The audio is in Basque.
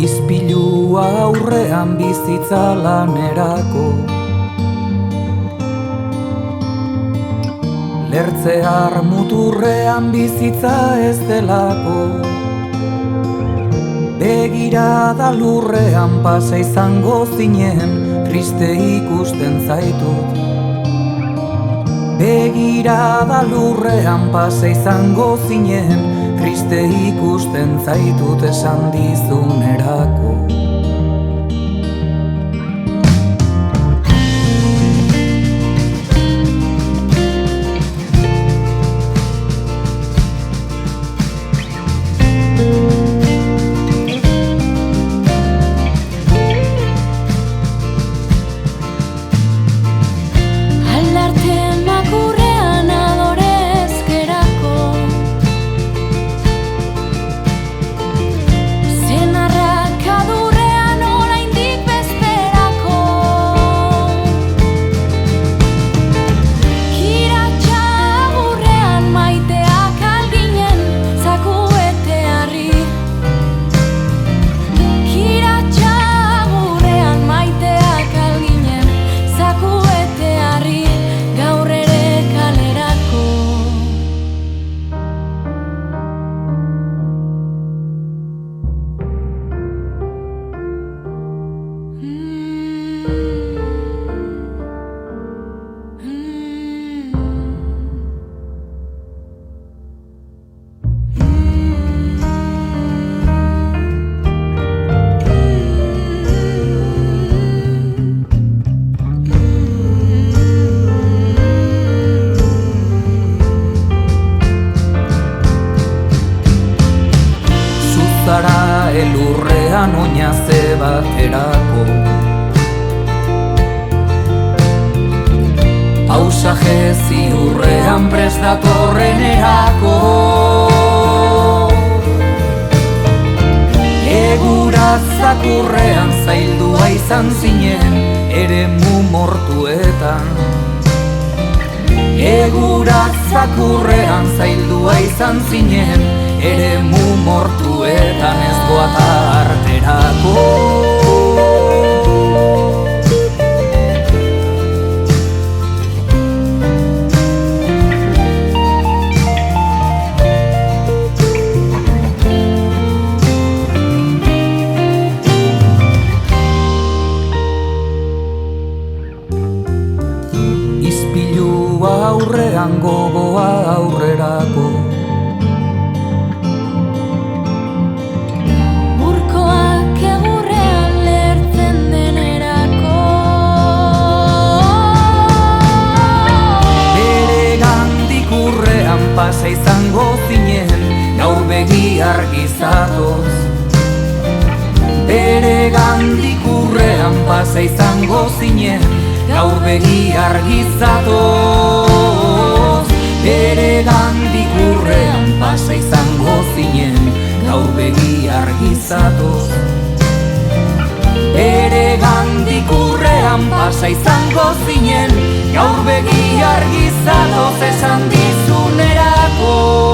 Izpilua aurrean bizitza lanerako, lertzear muturrean bizitza ez delako, begirada lurrean pasa izango zinen, triste ikusten zaitut. Begirada lurrean pasa izango zinen, triste ikusten zaitut esan dizunerako. Zara elurrean oinaze baterako, pausaje ziurrean prest datorrenerako, eguraz zakurrean zaildua izan zinen eremu mortuetan. Eguraz zakurrean zaildua izan zinen eremu mortuetan, ez goata arterako. Izpilua aurrean gogoa aurrerako, pasa izango zinen, gaur begi argizatoz. Bere gandik urrean pasa izango zinen, gaur begi argizatoz. Bere gandik urrean pasa izango zinen, gaur begi argizatoz. Bere gandik urrean pasa izango zinen, gaur begi argizatoz esan dizunerako.